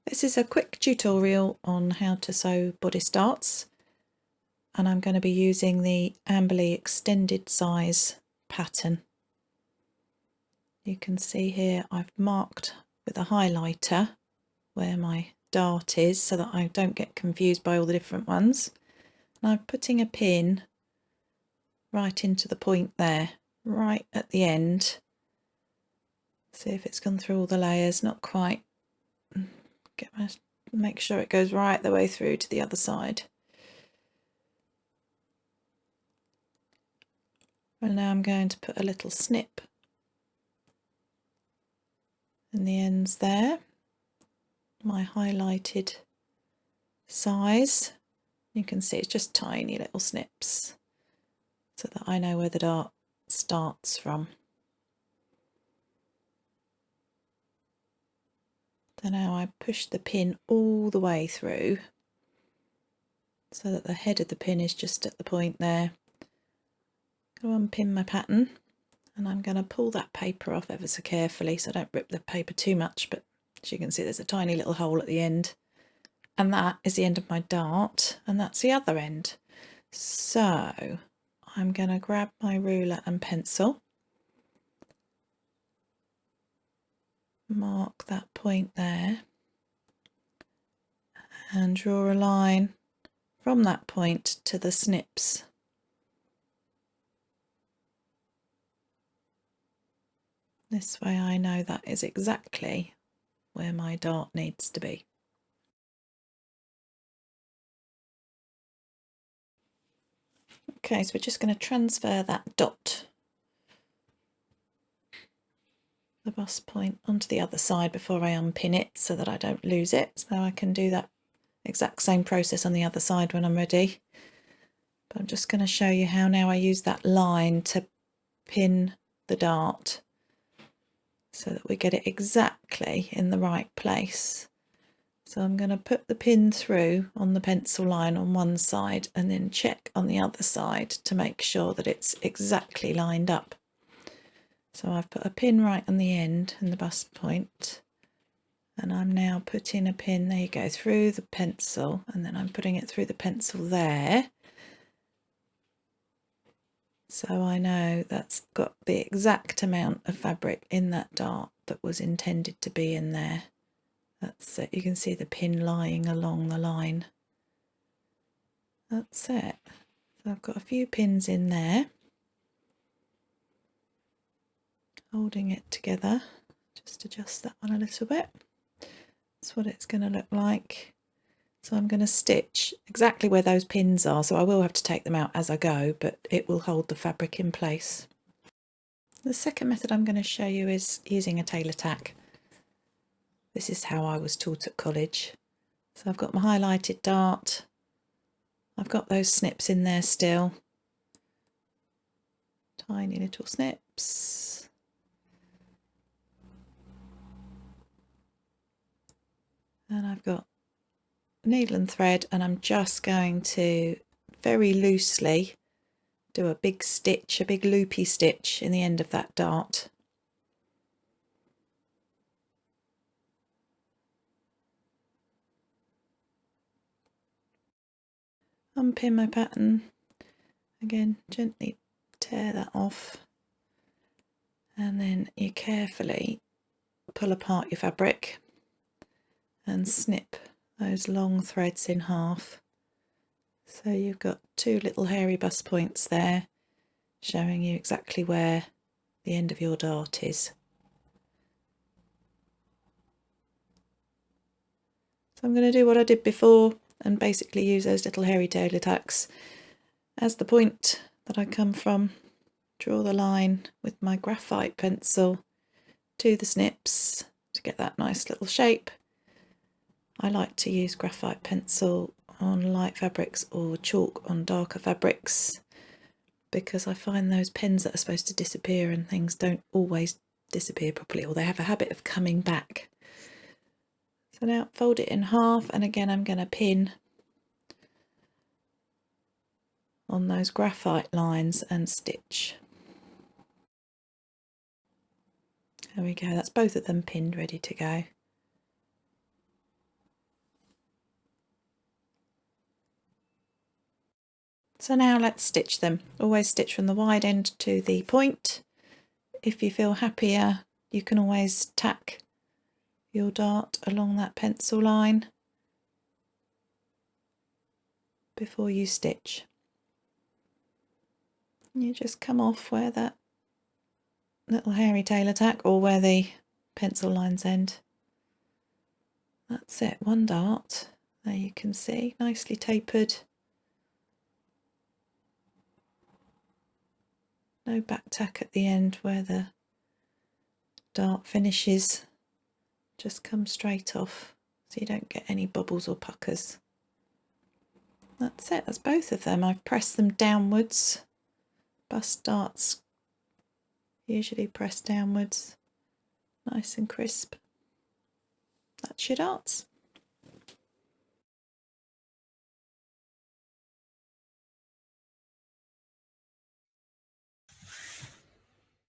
This is a quick tutorial on how to sew bodice darts, and I'm going to be using the Amberley extended size pattern. You can see here I've marked with a highlighter where my dart is so that I don't get confused by all the different ones. And I'm putting a pin right into the point there, right at the end. See if it's gone through all the layers, not quite. Make sure it goes right the way through to the other side. And now I'm going to put a little snip in the ends there, my highlighted size. You can see it's just tiny little snips so that I know where the dart starts from. So now I push the pin all the way through so that the head of the pin is just at the point there. I'm going to unpin my pattern and I'm going to pull that paper off ever so carefully so I don't rip the paper too much, but as you can see there's a tiny little hole at the end, and that is the end of my dart, and that's the other end. So I'm going to grab my ruler and pencil, mark that point there and draw a line from that point to the snips. This way I know that is exactly where my dart needs to be. Okay, so we're just going to transfer that dot, the bust point, onto the other side before I unpin it so that I don't lose it. So I can do that exact same process on the other side when I'm ready. But I'm just going to show you how now I use that line to pin the dart so that we get it exactly in the right place. So I'm going to put the pin through on the pencil line on one side and then check on the other side to make sure that it's exactly lined up. So I've put a pin right on the end and the bust point, and I'm now putting a pin, there you go, through the pencil, and then I'm putting it through the pencil there. So I know that's got the exact amount of fabric in that dart that was intended to be in there. That's it. You can see the pin lying along the line. That's it. So I've got a few pins in there, holding it together. Just adjust that one a little bit. That's what it's going to look like. So I'm going to stitch exactly where those pins are. So I will have to take them out as I go, but it will hold the fabric in place. The second method I'm going to show you is using a Tailor tack. This is how I was taught at college. So I've got my highlighted dart. I've got those snips in there still. Tiny little snips. And I've got needle and thread, and I'm just going to very loosely do a big stitch, a big loopy stitch in the end of that dart. Unpin my pattern, again gently tear that off, and then you carefully pull apart your fabric and snip those long threads in half. So you've got two little hairy bust points there, showing you exactly where the end of your dart is. So I'm going to do what I did before and basically use those little hairy Tailor tacks as the point that I come from. Draw the line with my graphite pencil to the snips to get that nice little shape. I like to use graphite pencil on light fabrics or chalk on darker fabrics because I find those pens that are supposed to disappear and things don't always disappear properly, or they have a habit of coming back. So now fold it in half, and again I'm going to pin on those graphite lines and stitch. There we go, that's both of them pinned, ready to go. So now let's stitch them. Always stitch from the wide end to the point. If you feel happier, you can always tack your dart along that pencil line before you stitch. You just come off where that little hairy tailor tack, or where the pencil lines end. That's it, one dart. There you can see, nicely tapered. No back tack at the end where the dart finishes. Just come straight off so you don't get any bubbles or puckers. That's it, that's both of them. I've pressed them downwards. Bust darts usually press downwards. Nice and crisp. That's your darts.